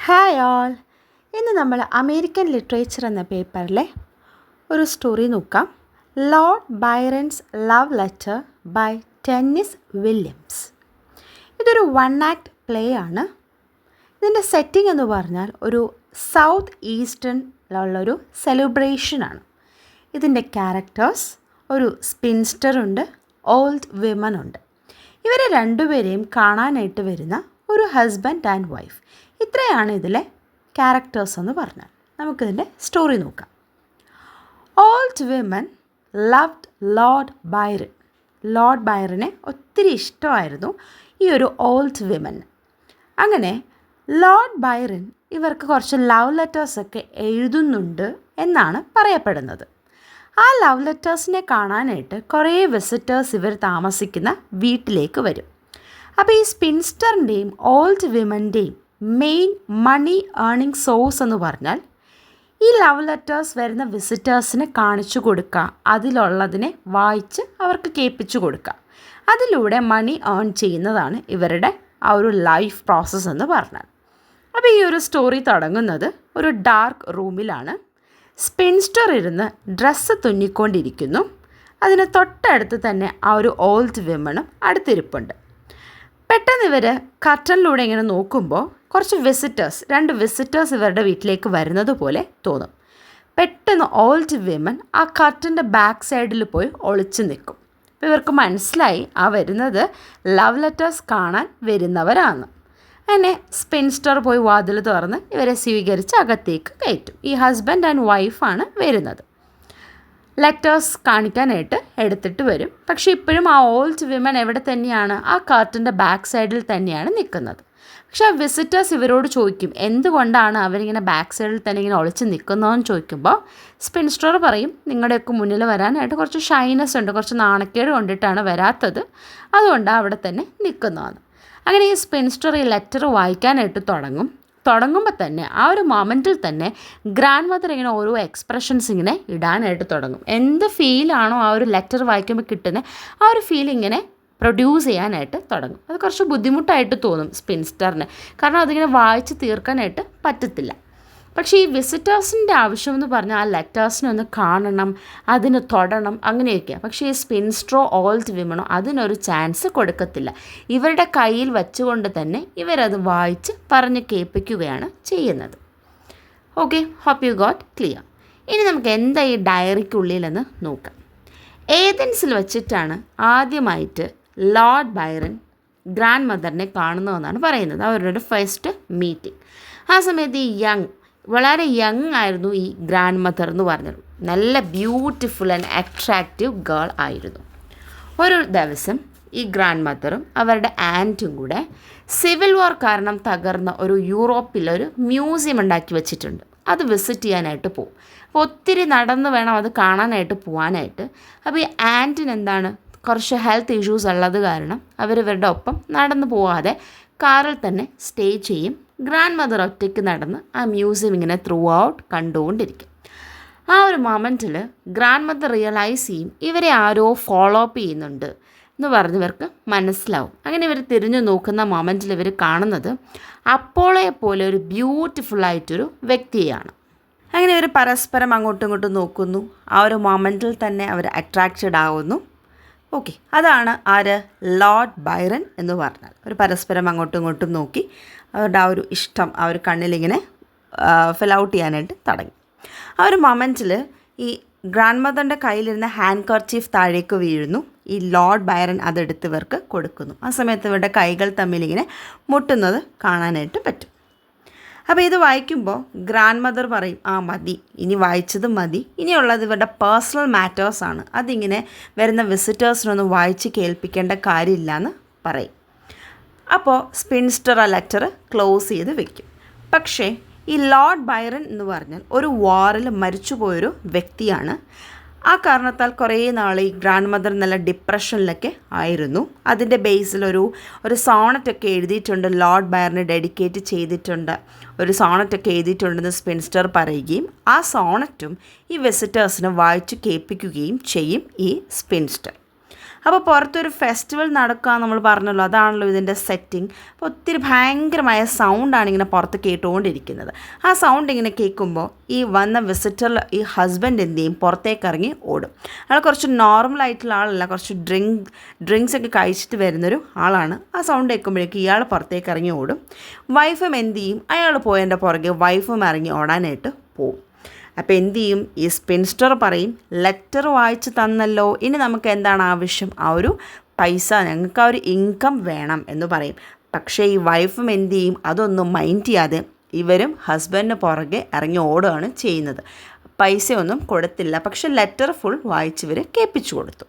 Hi all. ഇന്ന് നമ്മൾ American literature എന്ന പേപ്പറിലെ ഒരു സ്റ്റോറി നോക്കാം. Lord Byron's love letter by Tennessee Williams. ഇതൊരു വൺ ആക്ട് പ്ലേ ആണ്. ഇതിൻ്റെ സെറ്റിംഗ് എന്ന് പറഞ്ഞാൽ ഒരു സൗത്ത് ഈസ്റ്റേണിലുള്ളൊരു സെലിബ്രേഷനാണ്. ഇതിൻ്റെ ക്യാരക്ടേഴ്സ് ഒരു സ്പിൻസ്റ്റർ ഉണ്ട്, ഓൾഡ് വിമൻ ഉണ്ട്. ഇവരെ രണ്ടുപേരെയും കാണാനായിട്ട് വരുന്ന ഒരു ഹസ്ബൻഡ് ആൻഡ് വൈഫ്. ഇത്രയാണ് ഇതിലെ ക്യാരക്ടേഴ്സ് എന്ന് പറഞ്ഞാൽ. നമുക്കിതിൻ്റെ സ്റ്റോറി നോക്കാം. Old women loved Lord Byron. Lord ബൈറനെ ഒത്തിരി ഇഷ്ടമായിരുന്നു ഈ ഒരു ഓൾഡ് വിമന്. അങ്ങനെ ലോർഡ് ബൈറൺ ഇവർക്ക് കുറച്ച് ലവ് ലെറ്റേഴ്സൊക്കെ എഴുതുന്നുണ്ട് എന്നാണ് പറയപ്പെടുന്നത്. ആ ലവ് ലെറ്റേഴ്സിനെ കാണാനായിട്ട് കുറേ വിസിറ്റേഴ്സ് ഇവർ താമസിക്കുന്ന വീട്ടിലേക്ക് വരും. അപ്പോൾ ഈ സ്പിൻസ്റ്ററിൻ്റെയും ഓൾഡ് വിമൻ്റെയും മെയിൻ മണി ഏർണിംഗ് സോഴ്സ് എന്ന് പറഞ്ഞാൽ ഈ ലവ് ലെറ്റേഴ്സ് വരുന്ന വിസിറ്റേഴ്സിന് കാണിച്ചു കൊടുക്കുക, അതിലുള്ളതിനെ വായിച്ച് അവർക്ക് കേൾപ്പിച്ചു കൊടുക്കുക. അതിലൂടെ മണി ഏൺ ചെയ്യുന്നതാണ് ഇവരുടെ ആ ഒരു ലൈഫ് പ്രോസസ്സ് എന്ന് പറഞ്ഞാൽ. അപ്പോൾ ഈ ഒരു സ്റ്റോറി തുടങ്ങുന്നത് ഒരു ഡാർക്ക് റൂമിലാണ്. സ്പിൻസ്റ്റർ ഇരുന്ന് ഡ്രസ്സ് തുന്നിക്കൊണ്ടിരിക്കുന്നു. അതിന് തൊട്ടടുത്ത് തന്നെ ആ ഒരു ഓൾഡ് വിമണും അടുത്തിരിപ്പുണ്ട്. പെട്ടെന്ന് ഇവർ കർട്ടനിലൂടെ ഇങ്ങനെ നോക്കുമ്പോൾ കുറച്ച് രണ്ട് വിസിറ്റേഴ്സ് ഇവരുടെ വീട്ടിലേക്ക് വരുന്നത് പോലെ തോന്നും. പെട്ടെന്ന് ഓൾഡ് വിമൻ ആ കർട്ടൻ്റെ ബാക്ക് സൈഡിൽ പോയി ഒളിച്ചു നിൽക്കും. അപ്പോൾ ഇവർക്ക് മനസ്സിലായി ആ വരുന്നത് ലവ് ലെറ്റേഴ്സ് കാണാൻ വരുന്നവരാണ്. അങ്ങനെ സ്പിൻസ്റ്റർ പോയി വാതിൽ തുറന്ന് ഇവരെ സ്വീകരിച്ച് അകത്തേക്ക് കയറ്റും. ഈ ഹസ്ബൻഡ് ആൻഡ് വൈഫാണ് വരുന്നത്. ലെറ്റേഴ്സ് കാണിക്കാനായിട്ട് എടുത്തിട്ട് വരും. പക്ഷേ ഇപ്പോഴും ആ ഓൾഡ് വിമൻ എവിടെ തന്നെയാണ്? ആ കർട്ടൻ്റെ ബാക്ക് സൈഡിൽ തന്നെയാണ് നിൽക്കുന്നത്. പക്ഷേ ആ വിസിറ്റേഴ്സ് ഇവരോട് ചോദിക്കും, എന്തുകൊണ്ടാണ് അവരിങ്ങനെ ബാക്ക് സൈഡിൽ തന്നെ ഇങ്ങനെ ഒളിച്ച് നിൽക്കുന്നതെന്ന് ചോദിക്കുമ്പോൾ സ്പിൻസ്റ്റർ പറയും, നിങ്ങളുടെയൊക്കെ മുന്നിൽ വരാനായിട്ട് കുറച്ച് ഷൈനസ് ഉണ്ട്, കുറച്ച് നാണക്കേട് കൊണ്ടിട്ടാണ് വരാത്തത്, അതുകൊണ്ടാണ് അവിടെ തന്നെ നിൽക്കുന്നതാണ്. അങ്ങനെ ഈ സ്പിൻസ്റ്റർ ഈ ലെറ്റർ വായിക്കാനായിട്ട് തുടങ്ങുമ്പോൾ തന്നെ ആ ഒരു മൊമെൻറ്റിൽ തന്നെ ഗ്രാൻഡ് മദർ ഇങ്ങനെ ഓരോ എക്സ്പ്രഷൻസ് ഇങ്ങനെ ഇടാനായിട്ട് തുടങ്ങും. എന്ത് ഫീലാണോ ആ ഒരു ലെറ്റർ വായിക്കുമ്പോൾ കിട്ടുന്നത്, ആ ഒരു ഫീൽ ഇങ്ങനെ പ്രൊഡ്യൂസ് ചെയ്യാനായിട്ട് തുടങ്ങും. അത് കുറച്ച് ബുദ്ധിമുട്ടായിട്ട് തോന്നും സ്പിൻസ്റ്ററിന്, കാരണം അതിങ്ങനെ വായിച്ച് തീർക്കാനായിട്ട് പറ്റത്തില്ല. പക്ഷേ ഈ വിസിറ്റേഴ്സിൻ്റെ ആവശ്യമെന്ന് പറഞ്ഞാൽ ആ ലെറ്റേഴ്സിനെ ഒന്ന് കാണണം, അതിന് തൊടണം, അങ്ങനെയൊക്കെയാണ്. പക്ഷേ ഈ സ്പിൻസ്റ്ററോ ഓൾഡ് വിമണോ അതിനൊരു ചാൻസ് കൊടുക്കത്തില്ല. ഇവരുടെ കയ്യിൽ വെച്ചുകൊണ്ട് തന്നെ ഇവരത് വായിച്ച് പറഞ്ഞ് കേൾപ്പിക്കുകയാണ് ചെയ്യുന്നത്. Okay, hope you got clear. ഇനി നമുക്ക് എന്താ ഈ ഡയറിക്കുള്ളിലെന്ന് നോക്കാം. ഏതൻസിൽ വെച്ചിട്ടാണ് ആദ്യമായിട്ട് ലോർഡ് ബൈറൺ ഗ്രാൻഡ് മദറിനെ കാണുന്നതെന്നാണ് പറയുന്നത്. അവരുടെ ഫസ്റ്റ് മീറ്റിംഗ്. ആ സമയത്ത് വളരെ യങ് ആയിരുന്നു ഈ ഗ്രാൻഡ് മദർ എന്ന് പറഞ്ഞത്. നല്ല ബ്യൂട്ടിഫുൾ ആൻഡ് അട്രാക്റ്റീവ് ഗേൾ ആയിരുന്നു. ഒരു ദിവസം ഈ ഗ്രാൻഡ് മദറും അവരുടെ ആൻറ്റും കൂടെ സിവിൽ വാർ കാരണം തകർന്ന ഒരു യൂറോപ്പിലൊരു മ്യൂസിയം ഉണ്ടാക്കി വെച്ചിട്ടുണ്ട്. അത് വിസിറ്റ് ചെയ്യാനായിട്ട് പോകും. അപ്പോൾ ഒത്തിരി നടന്ന് വേണം അത് കാണാനായിട്ട് പോകാനായിട്ട്. അപ്പോൾ ഈ ആൻറ്റിന് എന്താണ് കുറച്ച് ഹെൽത്ത് ഇഷ്യൂസ് ഉള്ളത് കാരണം അവരിവരുടെ ഒപ്പം നടന്നു പോകാതെ കാറിൽ തന്നെ സ്റ്റേ ചെയ്യും. ഗ്രാൻഡ് മദർ ഒറ്റയ്ക്ക് നടന്ന് ആ മ്യൂസിയം ഇങ്ങനെ ത്രൂ ഔട്ട് കണ്ടുകൊണ്ടിരിക്കും. ആ ഒരു മൊമെൻറ്റിൽ ഗ്രാൻഡ് മദർ റിയലൈസ് ചെയ്യും ഇവരെ ആരോ ഫോളോ അപ്പ് ചെയ്യുന്നുണ്ട് എന്ന് പറഞ്ഞവർക്ക് മനസ്സിലാവും. അങ്ങനെ ഇവർ തിരിഞ്ഞു നോക്കുന്ന മൊമെൻറ്റിൽ ഇവർ കാണുന്നത് അപ്പോളയെ പോലെ ഒരു ബ്യൂട്ടിഫുള്ളായിട്ടൊരു വ്യക്തിയാണ്. അങ്ങനെ ഇവർ പരസ്പരം അങ്ങോട്ടും ഇങ്ങോട്ടും നോക്കുന്നു. ആ ഒരു മൊമെൻറ്റിൽ തന്നെ അവർ അട്രാക്റ്റഡ് ആവുന്നു. ഓക്കെ, അതാണ് ലോർഡ് ബൈറൺ എന്ന് പറഞ്ഞാൽ. ഒരു പരസ്പരം അങ്ങോട്ടും ഇങ്ങോട്ടും നോക്കി അവരുടെ ആ ഒരു ഇഷ്ടം ആ ഒരു കണ്ണിലിങ്ങനെ ഫിൽ ഔട്ട് ചെയ്യാനായിട്ട് തുടങ്ങി. ആ ഒരു മൊമെൻറ്റിൽ ഈ ഗ്രാൻഡ് മദറിൻ്റെ കയ്യിലിരുന്ന ഹാൻഡ് കർച്ചീഫ് താഴേക്ക് വീഴുന്നു. ഈ ലോർഡ് ബൈറൺ അതെടുത്ത് ഇവർക്ക് കൊടുക്കുന്നു. ആ സമയത്ത് ഇവരുടെ കൈകൾ തമ്മിലിങ്ങനെ മുട്ടുന്നത് കാണാനായിട്ട് പറ്റും. അപ്പോൾ ഇത് വായിക്കുമ്പോൾ ഗ്രാൻഡ് മദർ പറയും, മതി, ഇനി വായിച്ചത് മതി, ഇനിയുള്ളത് ഇവരുടെ പേഴ്സണൽ മാറ്റേഴ്സാണ്, അതിങ്ങനെ വരുന്ന വിസിറ്റേഴ്സിനൊന്നും വായിച്ച് കേൾപ്പിക്കേണ്ട കാര്യമില്ല എന്ന് പറയും. അപ്പോൾ സ്പിൻസ്റ്റർ ആ ലെറ്റർ ക്ലോസ് ചെയ്ത് വെക്കും. പക്ഷേ ഈ ലോർഡ് ബൈറൺ എന്ന് പറഞ്ഞാൽ ഒരു വാറിൽ മരിച്ചുപോയൊരു വ്യക്തിയാണ്. ആ കാരണത്താൽ കുറേ നാൾ ഈ ഗ്രാൻഡ് മദർ നല്ല ഡിപ്രഷനിലൊക്കെ ആയിരുന്നു. അതിൻ്റെ ബേസിൽ ഒരു സോണറ്റൊക്കെ എഴുതിയിട്ടുണ്ട്, ലോർഡ് ബൈറനെ ഡെഡിക്കേറ്റ് ചെയ്തിട്ടുണ്ട്, ഒരു സോണറ്റൊക്കെ എഴുതിയിട്ടുണ്ടെന്ന് സ്പിൻസ്റ്റർ പറയുകയും ആ സോണറ്റും ഈ വിസിറ്റേഴ്സിന് വായിച്ചു കേൾപ്പിക്കുകയും ചെയ്യും ഈ സ്പിൻസ്റ്റർ. അപ്പോൾ പുറത്തൊരു ഫെസ്റ്റിവൽ നടക്കുക നമ്മൾ പറഞ്ഞല്ലോ, അതാണല്ലോ ഇതിൻ്റെ സെറ്റിംഗ്. അപ്പോൾ ഒത്തിരി ഭയങ്കരമായ സൗണ്ടാണ് ഇങ്ങനെ പുറത്ത് കേട്ടുകൊണ്ടിരിക്കുന്നത്. ആ സൗണ്ട് ഇങ്ങനെ കേൾക്കുമ്പോൾ ഈ വന്ന വിസിറ്റർ ഈ ഹസ്ബൻഡ് എന്ത് ചെയ്യും, പുറത്തേക്ക് ഇറങ്ങി ഓടും. അയാൾ കുറച്ച് നോർമലായിട്ടുള്ള ആളല്ല, കുറച്ച് ഡ്രിങ്ക്സ് ഒക്കെ കഴിച്ചിട്ട് വരുന്നൊരു ആളാണ്. ആ സൗണ്ട് കേൾക്കുമ്പോഴേക്കും ഇയാൾ പുറത്തേക്ക് ഇറങ്ങി ഓടും. വൈഫും എന്ത് ചെയ്യും, അയാൾ പോയതിൻ്റെ പുറകെ വൈഫും ഇറങ്ങി ഓടാനായിട്ട് പോവും. അപ്പോൾ എന്ത് ചെയ്യും, ഈ സ്പിൻസ്റ്റർ പറയും, ലെറ്റർ വായിച്ച് തന്നല്ലോ, ഇനി നമുക്ക് എന്താണ് ആവശ്യം, ആ ഒരു പൈസ, ഞങ്ങൾക്ക് ആ ഒരു ഇൻകം വേണം എന്ന് പറയും. പക്ഷേ ഈ വൈഫും എന്ത് ചെയ്യും, അതൊന്നും മൈൻഡ് ചെയ്യാതെ ഇവരും ഹസ്ബൻഡിന് പുറകെ ഇറങ്ങി ഓടുകയാണ് ചെയ്യുന്നത്. പൈസയൊന്നും കൊടുത്തില്ല, പക്ഷെ ലെറ്റർ ഫുൾ വായിച്ചിവർ കേൾപ്പിച്ചു കൊടുത്തു.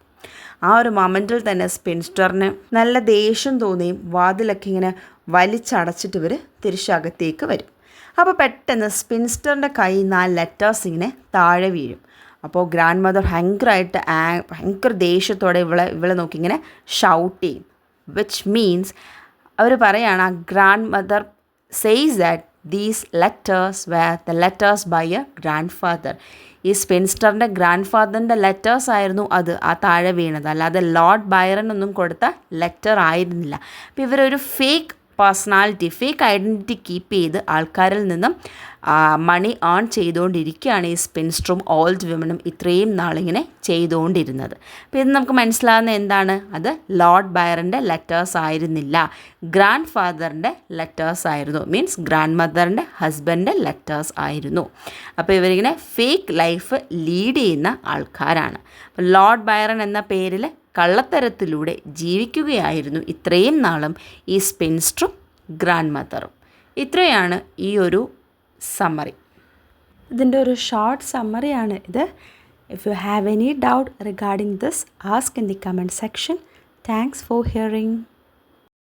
ആ ഒരു മൊമെൻറ്റിൽ തന്നെ സ്പിൻസ്റ്ററിന് നല്ല ദേഷ്യം തോന്നിയും വാതിലൊക്കെ ഇങ്ങനെ വലിച്ചടച്ചിട്ട് ഇവർ തിരിച്ചകത്തേക്ക് വരും. അപ്പോൾ പെട്ടെന്ന് സ്പിൻസ്റ്ററിൻ്റെ കയ്യിൽ നിന്ന് ആ ലെറ്റേഴ്സ് ഇങ്ങനെ താഴെ വീഴും. അപ്പോൾ ഗ്രാൻഡ് മദർ ഭയങ്കര ദേഷ്യത്തോടെ ഇവളെ നോക്കി ഇങ്ങനെ ഷൗട്ട് ചെയ്യും. വിച്ച് മീൻസ് അവർ പറയുകയാണ്, ആ grandmother says that these letters were the letters by a grandfather. ഈ സ്പിൻസ്റ്ററിൻ്റെ ഗ്രാൻഡ് ഫാദറിൻ്റെ ലെറ്റേഴ്സ് ആയിരുന്നു അത് ആ താഴെ വീണത്, അല്ലാതെ ലോർഡ് ബൈറൺ ഒന്നും കൊടുത്ത ലെറ്റർ ആയിരുന്നില്ല. അപ്പോൾ ഇവരൊരു fake personality, fake identity keep ചെയ്ത് ആൾക്കാരിൽ നിന്നും മണി ഏൺ ചെയ്തുകൊണ്ടിരിക്കുകയാണ് ഈ സ്പിൻസ്റ്ററും ഓൾഡ് വിമനും ഇത്രയും നാളിങ്ങനെ ചെയ്തുകൊണ്ടിരുന്നത്. അപ്പോൾ ഇത് നമുക്ക് മനസ്സിലാകുന്ന എന്താണ്, അത് ലോർഡ് ബൈറൻ്റെ ലെറ്റേഴ്സ് ആയിരുന്നില്ല, ഗ്രാൻഡ് ഫാദറിൻ്റെ ലെറ്റേഴ്സ് ആയിരുന്നു. മീൻസ് ഗ്രാൻഡ് മദറിൻ്റെ ഹസ്ബൻഡിൻ്റെ ലെറ്റേഴ്സ് ആയിരുന്നു. അപ്പോൾ ഇവരിങ്ങനെ ഫേക്ക് ലൈഫ് ലീഡ് ചെയ്യുന്ന ആൾക്കാരാണ്. ലോർഡ് ബൈറൺ എന്ന പേരിൽ കള്ളത്തരത്തിലൂടെ ജീവിക്കുകയായിരുന്നു ഇത്രയും നാളും ഈ സ്പിൻസ്റ്ററും ഗ്രാൻഡ് മദറും. ഇത്രയാണ് ഈ ഒരു സമ്മറി. ഇതിൻ്റെ ഒരു ഷോർട്ട് സമ്മറിയാണ് ഇത്. If you have any doubt regarding this, ask in the comment section. Thanks for hearing.